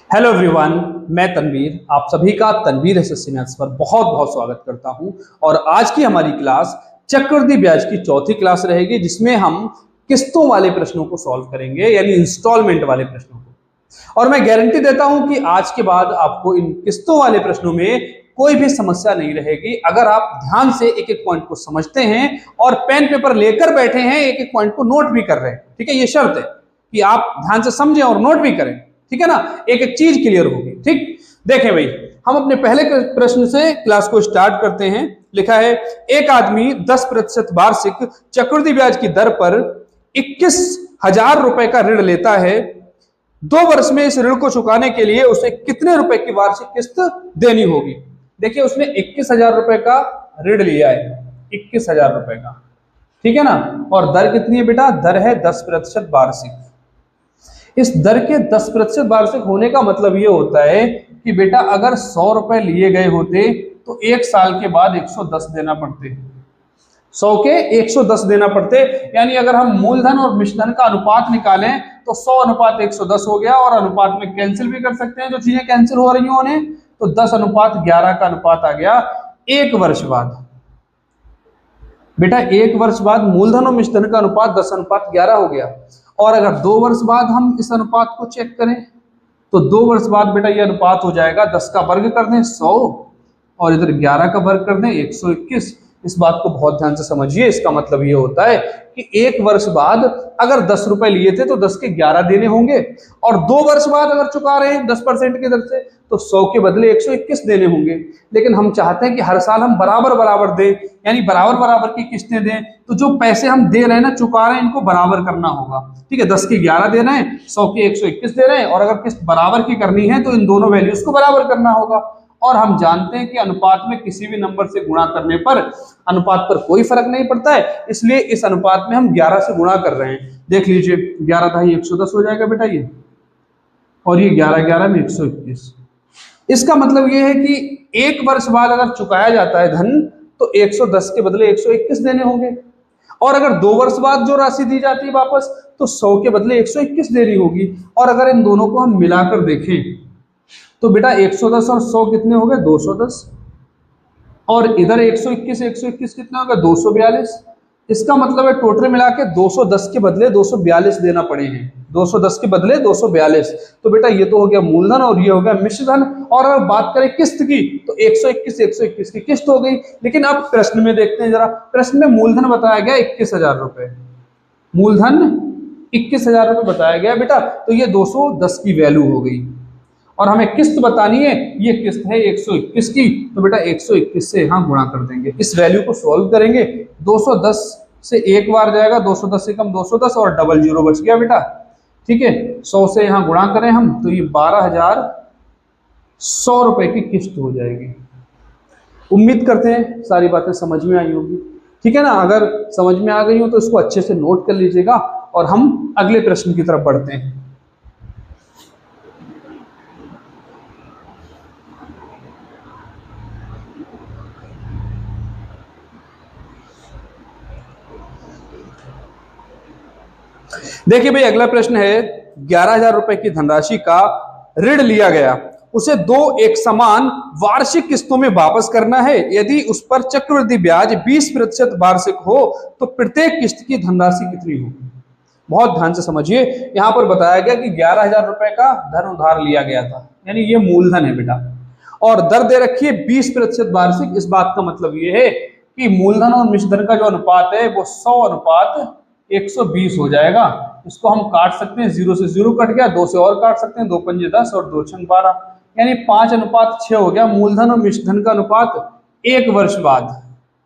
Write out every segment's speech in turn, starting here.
Hello everyone, मैं तनवीर आप सभी का तनवीर एसएससी मैथ्स पर बहुत बहुत स्वागत करता हूं। और आज की हमारी क्लास चक्रवृद्धि ब्याज की चौथी क्लास रहेगी, जिसमें हम किस्तों वाले प्रश्नों को सॉल्व करेंगे, यानी इंस्टॉलमेंट वाले प्रश्नों को। और मैं गारंटी देता हूं कि आज के बाद आपको इन किस्तों वाले प्रश्नों में कोई भी समस्या नहीं रहेगी, अगर आप ध्यान से एक एक पॉइंट को समझते हैं और पेन पेपर लेकर बैठे हैं, एक एक पॉइंट को नोट भी कर रहे हैं। ठीक है, ये शर्त है कि आप ध्यान से समझें और नोट भी करें। ठीक है ना, एक एक चीज क्लियर होगी। ठीक, देखें भाई, हम अपने पहले प्रश्न से क्लास को स्टार्ट करते हैं। लिखा है, एक आदमी 10% वार्षिक चक्रवृद्धि ब्याज की दर पर 21,000 रुपए का ऋण लेता है। 2 वर्ष में इस ऋण को चुकाने के लिए उसे कितने रुपए की वार्षिक किस्त देनी होगी। देखिए, उसने 21,000 रुपए का ऋण लिया है, 21,000 रुपए का। ठीक है ना, और दर कितनी है बेटा? दर है 10% वार्षिक। इस दर के 10% वार्षिक होने का मतलब ये होता है कि बेटा अगर 100 रुपए लिए गए होते तो 1 साल के बाद 110 देना पड़ते, 100 के 110 देना पड़ते। यानी अगर हम मूलधन और मिश्रधन का अनुपात निकालें तो 100:110 हो गया, और अनुपात में कैंसिल भी कर सकते हैं जो चीजें कैंसिल हो रही होने, तो 10:11 का अनुपात आ गया 1 वर्ष बाद। बेटा 1 वर्ष बाद मूलधन और मिश्रधन का अनुपात 10:11 हो गया। और अगर 2 वर्ष बाद हम इस अनुपात को चेक करें तो 2 वर्ष बाद बेटा ये अनुपात हो जाएगा, 10 का वर्ग कर दें 100 और इधर 11 का वर्ग कर दें 121। इस बात को बहुत ध्यान से समझिए। इसका मतलब ये होता है कि 1 वर्ष बाद अगर 10 रुपए लिए थे तो 10 के 11 देने होंगे, और 2 वर्ष बाद अगर चुका रहे हैं 10% की दर से तो 100 के बदले 121 देने होंगे। लेकिन हम चाहते हैं कि हर साल हम बराबर बराबर दें, यानी बराबर बराबर की किस्तें दें। तो जो पैसे हम दे रहे हैं ना, चुका रहे हैं, इनको बराबर करना होगा। ठीक है, 10 के 11 दे रहे हैं, 100 के 121 दे रहे हैं, और अगर किस्त बराबर की करनी है तो इन दोनों वैल्यूज को बराबर करना होगा। और हम जानते हैं कि अनुपात में किसी भी नंबर से गुणा करने पर अनुपात पर कोई फर्क नहीं पड़ता है, इसलिए इस अनुपात में हम 11 से गुणा कर रहे हैं। देख लीजिए, 11×110 हो जाएगा बेटा ये, और ये 11×11 में 121। इसका मतलब ये है कि 1 वर्ष बाद अगर चुकाया जाता है धन तो 110 के बदले 121 देने होंगे, और अगर 2 वर्ष बाद जो राशि दी जाती है वापस तो 100 के बदले 121 देनी होगी। और अगर इन दोनों को हम मिलाकर देखें तो बेटा 110 और 100 कितने हो गए? 210, और इधर 121 कितना होगा? 242। इसका मतलब है टोटल मिला के 210 के बदले 242 देना पड़े हैं, 210 के बदले 242। तो बेटा ये तो हो गया मूलधन और ये हो गया मिश्रधन। और अगर बात करें किस्त की तो 121 की किस्त हो गई। लेकिन अब प्रश्न में देखते हैं जरा, प्रश्न में मूलधन बताया गया 21,000 रुपए, मूलधन 21,000 रुपए बताया गया बेटा, तो ये 210 की वैल्यू हो गई। और हमें किस्त बतानी है, ये किस्त है 121 की, तो बेटा 121 से यहाँ गुणा कर देंगे। इस वैल्यू को सॉल्व करेंगे, 210 से एक बार जाएगा, 210 से कम 210 और डबल जीरो बच गया बेटा। ठीक है, 100 से यहाँ गुणा करें हम तो ये 12,100 रुपए की किस्त हो जाएगी। उम्मीद करते हैं सारी बातें समझ में आई होगी। ठीक है ना, अगर समझ में आ गई हो तो इसको अच्छे से नोट कर लीजिएगा, और हम अगले प्रश्न की तरफ बढ़ते हैं। देखिए भाई, अगला प्रश्न है, 11,000 रुपए की धनराशि का ऋण लिया गया, उसे 2 एक समान वार्षिक किस्तों में वापस करना है। यदि उस पर चक्रवृद्धि ब्याज 20% वार्षिक हो तो प्रत्येक किस्त की धनराशि कितनी होगी। बहुत ध्यान से समझिए। यहां पर बताया गया कि 11,000 रुपए का धन उधार लिया गया था, यानी ये मूलधन है बेटा, और दर दे रखी है 20% वार्षिक। इस बात का मतलब ये है कि मूलधन और मिश्रधन का जो अनुपात है वो 100:120 हो जाएगा। इसको हम काट सकते हैं, 0 से 0 कट गया, 2 से और काट सकते हैं, 2 पंजे 10 और 2 छंग 12, यानी 5:6 हो गया मूलधन और मिश्रधन का अनुपात 1 वर्ष बाद।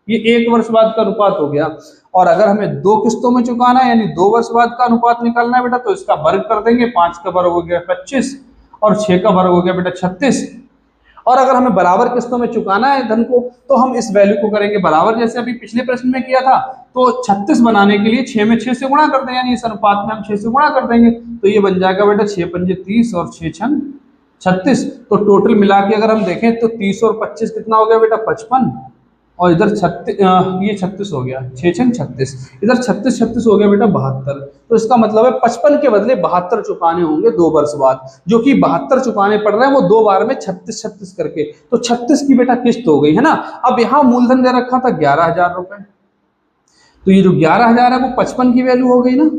ये 1 वर्ष बाद का अनुपात हो गया। और अगर हमें 2 किस्तों में चुकाना है, यानी 2 वर्ष बाद का अनुपात निकालना है बेटा, तो इसका वर्ग कर देंगे। 5 का वर्ग हो गया 25 और 6 का वर्ग हो गया बेटा 36। और अगर हमें बराबर किस्तों में चुकाना है धन को तो हम इस वैल्यू को करेंगे बराबर, जैसे अभी पिछले प्रश्न में किया था। तो 36 बनाने के लिए 6 में 6 से गुणा कर दें, यानी इस अनुपात में हम 6 से गुणा कर देंगे, तो ये बन जाएगा बेटा 6 पंजे 30 और 6 छंग 36। तो टोटल मिला के अगर हम देखें तो 30 और 25 कितना हो गया बेटा? 55, और इधर 36, ये 36 हो गया, 6 36, इधर 36 36 हो गया बेटा 72। तो इसका मतलब है 55 के बदले 72 चुकाने होंगे 2 वर्ष बाद, जो कि 72 चुकाने पड़ रहे हैं वो 2 बार में 36 36 करके, तो 36 की बेटा किस्त हो गई है ना। अब यहाँ मूलधन दे रखा था 11,000 रुपए, तो ये जो 11,000 है वो 55 की वैल्यू हो गई ना,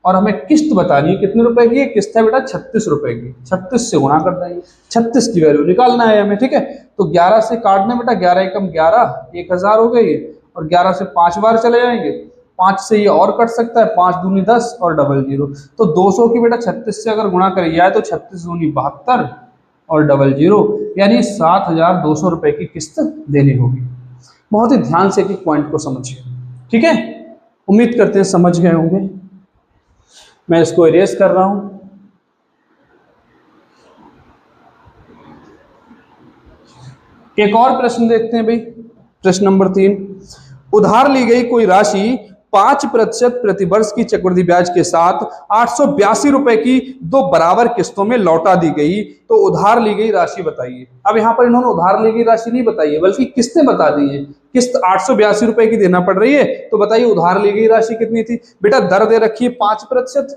और हमें किस्त बतानी है कितने रुपए की, किस्त है बेटा 36 रुपए की, 36 से गुणा कर देंगे, 36 की वैल्यू निकालना है हमें, ठीक है। तो 11 से काटने बेटा, 11 एकम 11, 1,000 हो गई, और 11 से 5 बार चले जाएंगे, 5 से ये और कट सकता है, 5 दूनी 10 और डबल 0, तो 200 की बेटा 36 से अगर गुणा करी जाए तो 36 दूनी 72 और डबल 0, यानी 7,200 रुपए की किस्त देनी होगी। बहुत ही ध्यान से एक पॉइंट को समझिए, ठीक है। उम्मीद करते हैं समझ गए होंगे। मैं इसको इरेज कर रहा हूं। एक और प्रश्न देखते हैं भाई, प्रश्न नंबर 3। उधार ली गई कोई राशि 5% प्रतिवर्ष की चक्रवृद्धि ब्याज के साथ 882 रुपए की 2 बराबर किस्तों में लौटा दी गई, तो उधार ली गई राशि बताइए। अब यहाँ पर इन्होंने उधार ली गई राशि नहीं बताई है, बल्कि किस्तें बता दी है। किस्त 882 रुपए की देना पड़ रही है, तो बताइए उधार ली गई राशि कितनी थी। बेटा दर दे रखी है 5%,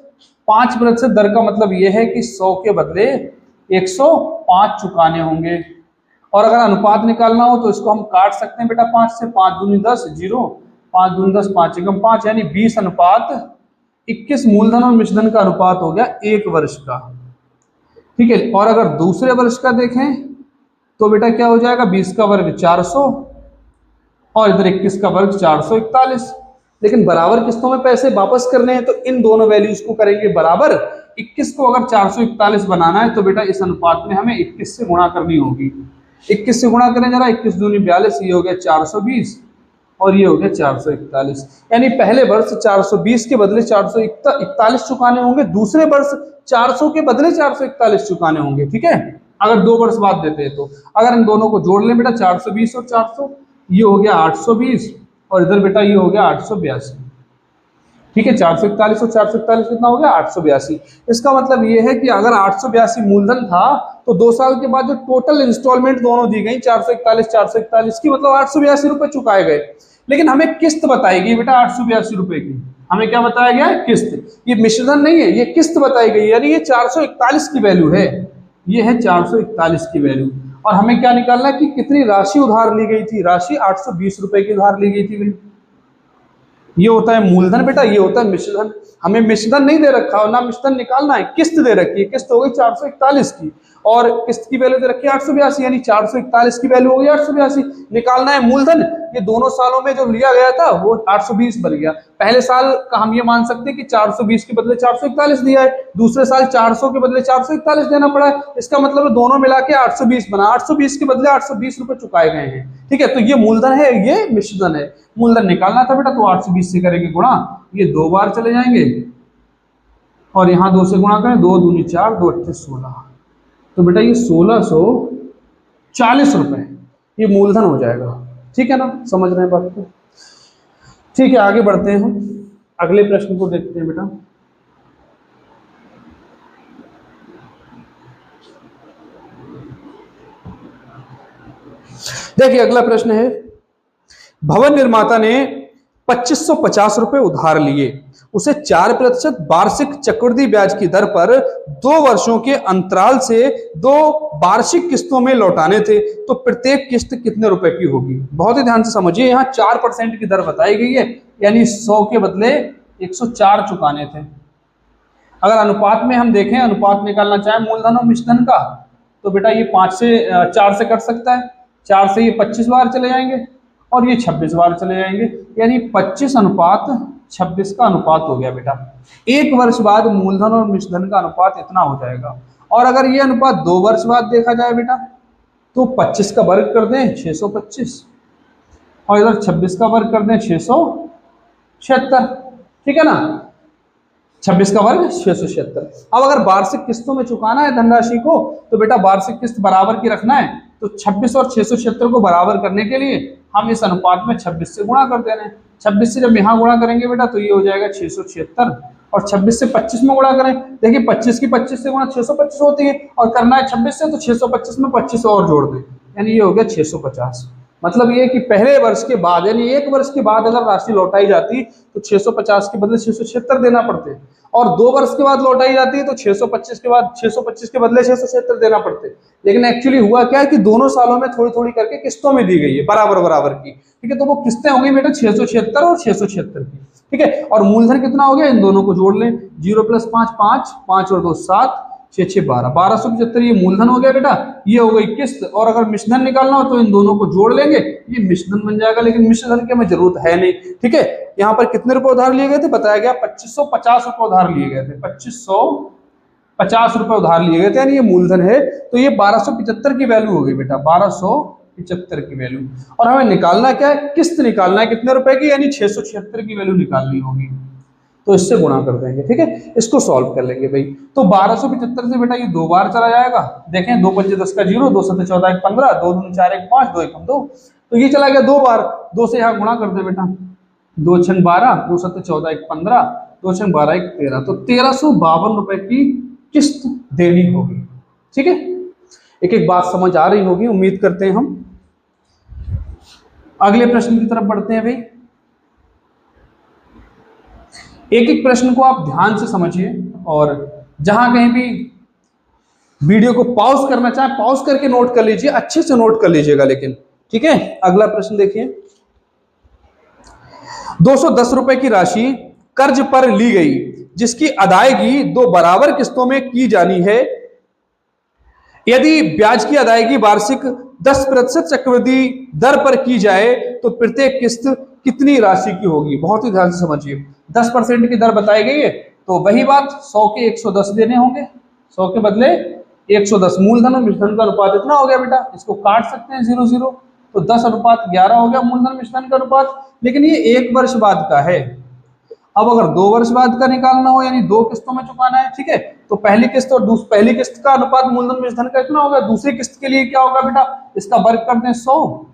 5% दर का मतलब यह है कि 100 के बदले 105 चुकाने होंगे। और अगर अनुपात निकालना हो तो इसको हम काट सकते हैं बेटा 5 से, 5 दूनी 10, 0, 5 दूनी 10, 5 एकम 5, यानी 20:21 मूलधन और मिश्रधन का अनुपात हो गया 1 वर्ष का, ठीक है। और अगर दूसरे वर्ष का देखें तो बेटा क्या हो जाएगा, 20 का वर्ग 400 और इधर 21 का वर्ग 441। लेकिन बराबर किस्तों में पैसे वापस करने हैं तो इन दोनों वैल्यूज को करेंगे बराबर। 21 को अगर 441 बनाना है तो बेटा इस अनुपात में हमें 21 से गुणा करनी होगी। 21 से गुणा करें जरा, 21 दूनी 42, ये हो गया 420 और ये हो गया 441, यानी पहले वर्ष 420 के बदले 441 चुकाने होंगे, दूसरे वर्ष 400 के बदले 441 चुकाने होंगे, ठीक है। अगर 2 वर्ष बाद देते हैं तो अगर इन दोनों को जोड़ लें बेटा 420 और 400, ये हो गया 820 और इधर बेटा ये हो गया 882, ठीक है। 441 और 441 कितना हो गया, 882। इसका मतलब ये है कि अगर 882 मूलधन था तो 2 साल के बाद जो टोटल इंस्टॉलमेंट दोनों दी गई 441 की, मतलब 882 रुपए चुकाए गए। लेकिन हमें किस्त बताई गई बेटा 882 रुपए की, हमें क्या बताया गया है, किस्त। ये मिश्रधन नहीं है, ये किस्त बताई गई, यानी ये 441 की वैल्यू है, ये है 441 की वैल्यू। और हमें क्या निकालना है कि कितनी राशि उधार ली गई थी, राशि 820 रुपए की उधार ली गई थी भाई। ये होता है मूलधन बेटा, ये होता है मिश्रधन। हमें मिश्रधन नहीं दे रखा और ना मिश्रधन निकालना है, किस्त दे रखी है, किस्त हो गई 441 की और किस्त की वैल्यू दे रखी है 882, यानी 441 की वैल्यू हो गई 882। निकालना है मूलधन, ये दोनों सालों में जो लिया गया था वो 820 बन गया। पहले साल का हम ये मान सकते हैं कि 420 के बदले 441 दिया है, दूसरे साल 400 के बदले 441 देना पड़ा है, इसका मतलब है दोनों मिला के 820 बना, 820 के बदले 820 रुपए चुकाए गए हैं, ठीक है। तो ये मूलधन है, ये मिश्रधन है। मूलधन निकालना था बेटा तो 820 से करेंगे गुणा, ये 2 बार चले जाएंगे और यहाँ 2 से गुणा करें, 2 दूनी 4, 2 अट्ठे 16, तो बेटा ये 1640 रुपए ये मूलधन हो जाएगा, ठीक है ना। समझ रहे हैं बात को, ठीक है। आगे बढ़ते हैं, हम अगले प्रश्न को देखते हैं बेटा। देखिए अगला प्रश्न है, भवन निर्माता ने 2550 रुपए उधार लिए, उसे 4% वार्षिक चक्रवृद्धि ब्याज की दर पर 2 वर्षों के अंतराल से 2 वार्षिक किस्तों में लौटाने थे, तो प्रत्येक किस्त कितने रुपए की होगी। बहुत ही ध्यान से समझिए, यहाँ 4% की दर बताई गई है, यानी 100 के बदले 104 चुकाने थे। अगर अनुपात में हम देखें, अनुपात निकालना चाहें मूलधन और मिश्रधन का, तो बेटा ये 4 से कट सकता है, 4 से ये 25 बार चले जाएंगे और ये 26 बार चले जाएंगे, यानी 25:26 का अनुपात हो गया बेटा। 1 वर्ष बाद मूलधन और मिश्रधन का अनुपात इतना हो जाएगा। और अगर ये अनुपात 2 वर्ष बाद देखा जाए बेटा, तो 25 का वर्ग कर दें 625 और इधर 26 का वर्ग कर दें 676, ठीक है ना। 26 का वर्ग 676। अब अगर वार्षिक किस्तों में चुकाना है धनराशि को, तो बेटा वार्षिक किस्त बराबर की रखना है, तो 26 और 676 को बराबर करने के लिए हम इस अनुपात में 26 से गुणा कर दे रहे हैं। 26 से जब यहाँ गुणा करेंगे बेटा तो ये हो जाएगा 676 और 26 से 25 में गुणा करें, देखिए 25 की 25 से गुणा 625 होती है और करना है 26 से, तो 625 में 25 और जोड़ दें, यानी ये हो गया 650। मतलब ये कि पहले वर्ष के बाद यानी एक वर्ष के बाद अगर राशि लौटाई जाती तो 650 के बदले 676 देना पड़ते, और 2 वर्ष के बाद लौटाई जाती है तो 625 के बाद 625 के बदले 676 देना पड़ते। लेकिन एक्चुअली हुआ क्या है कि दोनों सालों में थोड़ी थोड़ी करके किस्तों में दी गई है बराबर बराबर की, ठीक है। तो वो किस्तें हो गई बेटा 676 और 676 की, ठीक है। और मूलधन कितना हो गया, इन दोनों को जोड़ लें, 0 + 5 5, 5 और 2 7, 6 6 12, 1275 ये मूलधन हो गया बेटा, ये हो गई किस्त। और अगर मिश्रधन निकालना हो तो इन दोनों को जोड़ लेंगे, ये मिश्रधन बन जाएगा। लेकिन मिश्रधन की हमें जरूरत है नहीं, ठीक है। यहाँ पर कितने रुपए उधार लिए गए थे, बताया गया 2550 रुपए उधार लिए गए थे, 2550 रुपए उधार लिए गए थे, यानी ये मूलधन है। तो ये 1275 की वैल्यू हो गई बेटा, 1275 की वैल्यू। और हमें निकालना क्या है, किस्त निकालना है कितने रुपए की, यानी 676 की वैल्यू निकालनी होगी। तो इससे गुणा कर देंगे, ठीक है। इसको सॉल्व कर लेंगे भाई। तो 1275 से बेटा ये 2 बार चला जाएगा, देखें 2 × 5 = 10 का 0, 2 × 7 = 14 = 15, 2 × 2 = 4 = 5, 2 × 1 = 2, तो ये चला गया 2 बार। 2 से यहाँ गुणा कर दे बेटा, 2 × 6 = 12, 2 × 7 = 14 = 15, 2 × 6 = 12 = 13, तो 1352 रुपए की किस्त देनी होगी, ठीक है। एक एक बात समझ आ रही होगी, उम्मीद करते हैं। हम अगले प्रश्न की तरफ बढ़ते हैं भाई। एक एक प्रश्न को आप ध्यान से समझिए, और जहां कहीं भी वीडियो को पॉज करना चाहे पॉज करके नोट कर लीजिए, अच्छे से नोट कर लीजिएगा लेकिन, ठीक है। अगला प्रश्न देखिए, 210 रुपए की राशि कर्ज पर ली गई जिसकी अदायगी 2 बराबर किस्तों में की जानी है। यदि ब्याज की अदायगी वार्षिक 10% चक्रवृद्धि दर पर की जाए तो प्रत्येक किस्त कितनी राशि की होगी। बहुत ही ध्यान से समझिए, 10% की दर बताई गई है, तो वही बात 100 के 110 देने होंगे, 100 के बदले 110। मूलधन और मिश्रधन का अनुपात इतना हो गया बेटा, इसको काट सकते हैं 0 0, तो 10:11 हो गया मूलधन मिश्रधन का अनुपात। लेकिन ये 1 वर्ष बाद का है। अब अगर 2 वर्ष बाद का निकालना हो, यानी 2 किस्तों में चुकाना है, ठीक है, तो पहली किस्त और पहली किस्त का अनुपात मूलधन मिश्रधन का इतना होगा। दूसरी किस्त के लिए क्या होगा बेटा, इसका वर्ग कर दें 100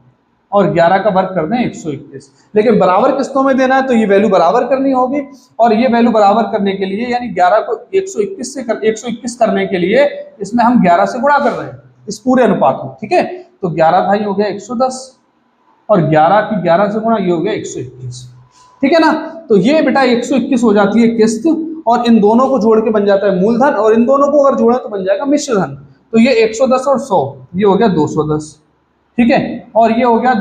और 11 का वर्ग कर दें 121। लेकिन बराबर किस्तों में देना है तो ये वैल्यू बराबर करनी होगी, और ये वैल्यू बराबर करने के लिए यानी 11 को 121 करने के लिए इसमें हम 11 से गुणा कर रहे हैं इस पूरे अनुपात में, ठीक है। तो 11 भाई हो गया 110 और 11 की 11 से गुणा, ये हो गया 121, ठीक है ना। तो ये बेटा 121 हो जाती है किस्त, और इन दोनों को जोड़ के बन जाता है मूलधन, और इन दोनों को अगर जोड़े तो बन जाएगा मिश्रधन। तो ये 110 और 100, ये हो गया 210, ठीक है। और ये हो गया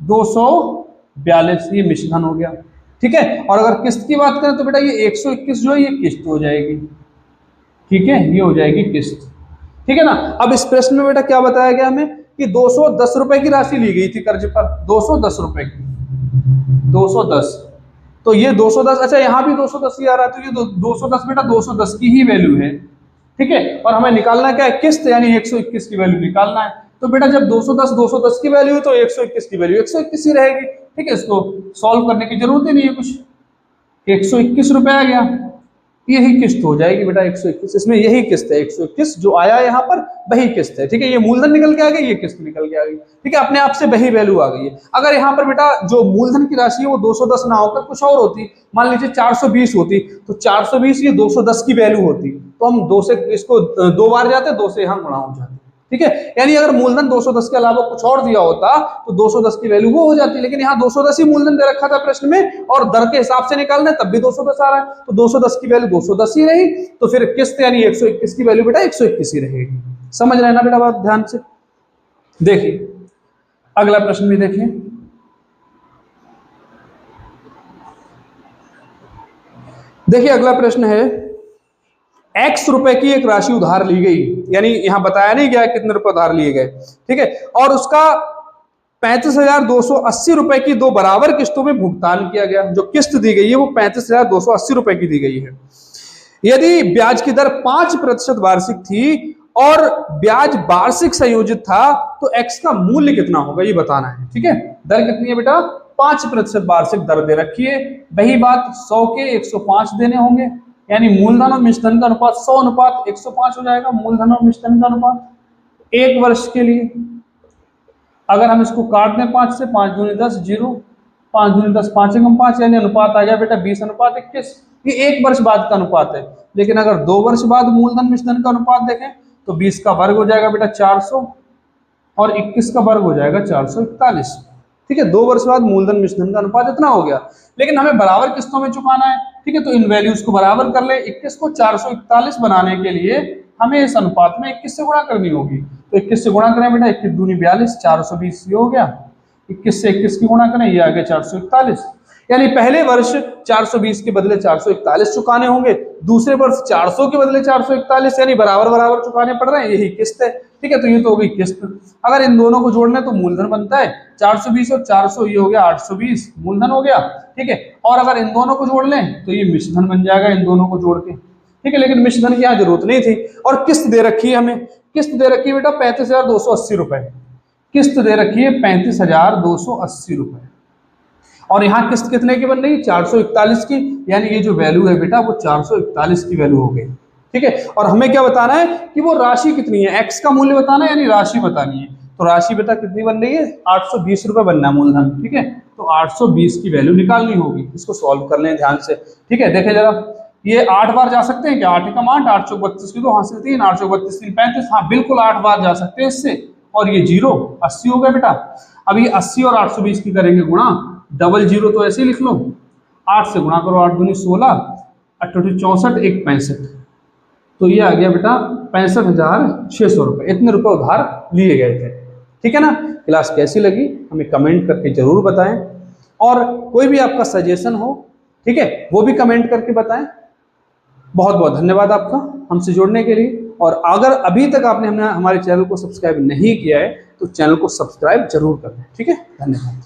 242, ये मिश्रधन हो गया, ठीक है। और अगर किस्त की बात करें तो बेटा ये 121 जो है ये किस्त हो जाएगी, ठीक है, ये हो जाएगी किस्त, ठीक है ना। अब इस प्रश्न में बेटा क्या बताया गया हमें कि 210 रुपए की राशि ली गई थी कर्ज पर, 210 रुपए की, 210, तो ये 210, अच्छा यहाँ भी 210 ही आ रहा है, तो ये 210 बेटा 210 की ही वैल्यू है, ठीक है। और हमें निकालना क्या है, किस्त, यानी 121 की वैल्यू निकालना है। तो बेटा जब 210 की वैल्यू है तो 121 की वैल्यू 121 ही रहेगी, ठीक है। इसको सॉल्व करने की जरूरत ही नहीं है कुछ, 121 रुपए आ गया, यही किस्त हो जाएगी बेटा 121। इसमें यही किस्त है 121 जो आया यहाँ पर, वही किस्त है, ठीक है। ये मूलधन निकल के आ गई, ये किस्त निकल के आ गई, ठीक है, अपने आप से वही वैल्यू आ गई है। अगर यहाँ पर बेटा जो मूलधन की राशि है वो 210 ना होकर कुछ और होती, मान लीजिए 420 होती, तो 420 ये 210 की वैल्यू होती, तो हम 2 से इसको 2 बार जाते, 2 से यहाँ गुणा हो जाते, ठीक है। यानी अगर मूलधन 210 के अलावा कुछ और दिया होता तो 210 की वैल्यू वो हो जाती, लेकिन यहाँ 210 ही मूलधन दे रखा था प्रश्न में, और दर के हिसाब से निकालना है तब भी 210 आ रहा है, तो 210 की वैल्यू 210 ही रही। तो फिर किस्त यानी 121 की वैल्यू बेटा 121 ही रहेगी। समझ रहे ना बेटा बात ध्यान से। देखिए अगला प्रश्न भी देखिए, देखिए अगला प्रश्न है, X रुपए की एक राशि उधार ली गई, यानी यहां बताया नहीं गया कितने रुपए उधार लिए गए, ठीक है, और उसका 35,280 रुपए की 2 बराबर किस्तों में भुगतान किया गया। जो किस्त दी गई है वो 35,280 रुपए की दी गई है। यदि ब्याज की दर 5% वार्षिक थी और ब्याज वार्षिक संयोजित था तो X का मूल्य कितना होगा ये बताना है, ठीक है। दर कितनी है बेटा, 5% वार्षिक दर दे रखी है, वही बात 100 के 105 देने होंगे, यानी मूलधन और मिश्रधन का अनुपात 100:105 हो जाएगा। मूलधन और मिश्रधन का अनुपात 1 वर्ष के लिए, अगर हम इसको काट दें 5 से, 5 दूनी 10, 0, 5 दूनी 10, 5 एकम 5, यानी अनुपात आ गया बेटा 20:21। ये 1 वर्ष बाद का अनुपात है। लेकिन अगर 2 वर्ष बाद मूलधन मिश्रधन का अनुपात देखें तो 20 का वर्ग हो जाएगा बेटा 400, और 21 का वर्ग हो जाएगा 441। ठीक है, 2 वर्ष बाद मूलधन मिश्र धन का अनुपात इतना हो गया। लेकिन हमें बराबर किस्तों में चुकाना है। ठीक है, तो इन वैल्यूज को बराबर कर ले। 21 को 441 बनाने के लिए हमें इस अनुपात में 21 से गुणा करनी होगी। तो 21 से गुणा करें बेटा, 21 दूनी 42, 420 ये हो गया। 21 से 21 की गुणा करें, ये आ गया 441। यानी पहले वर्ष 420 के बदले 441 चुकाने होंगे, दूसरे वर्ष 400 के बदले 441, यानी बराबर बराबर चुकाने पड़ रहे हैं। यही किस्त है। ठीक है, तो ये तो हो गई किस्त। अगर इन दोनों को जोड़ना है तो मूलधन बनता है 420 और 400, ये हो गया 820 मूलधन हो गया। ठीक है, और अगर इन दोनों को जोड़ लें तो ये मिश्रधन बन जाएगा इन दोनों को जोड़ के। ठीक है, लेकिन मिश्रधन की यहाँ जरूरत नहीं थी। और किस्त दे रखी है हमें, किस्त दे रखी है बेटा 35,280 रुपए। किस्त दे रखी है 35,280 रुपए। और यहाँ किस्त कितने की बन रही है? 441 की। यानी ये जो वैल्यू है बेटा वो 441 की वैल्यू हो गई। ठीक है, और हमें क्या बताना है कि वो राशि कितनी है, एक्स का मूल्य बताना है, यानी राशि बतानी है। तो राशि बेटा कितनी बन रही है? 820 रुपए बनना है मूलधन। ठीक है, तो 820 की वैल्यू निकालनी होगी। इसको सॉल्व कर लें ध्यान से। ठीक है, देखें जरा, ये 8 बार जा सकते हैं क्या? 8 एकम 8, 8 चौक 32 की 2 हासिल 3, 8 चौक 32 3 35। हाँ बिल्कुल 8 बार जा सकते हैं इससे। और ये 0 80 हो गया बेटा। अब ये 80 और 820 की करेंगे गुणा, डबल 0 तो ऐसे ही लिख लो, 8 से गुणा करो, 8 दूनी 16, 8 64, 1 65। तो ये आ गया बेटा 65,600 रुपये। इतने रुपए उधार लिए गए थे। ठीक है ना। क्लास कैसी लगी हमें कमेंट करके जरूर बताएं, और कोई भी आपका सजेशन हो, ठीक है, वो भी कमेंट करके बताएं। बहुत बहुत धन्यवाद आपका हमसे जुड़ने के लिए। और अगर अभी तक आपने हमारे चैनल को सब्सक्राइब नहीं किया है तो चैनल को सब्सक्राइब जरूर करें। ठीक है, धन्यवाद।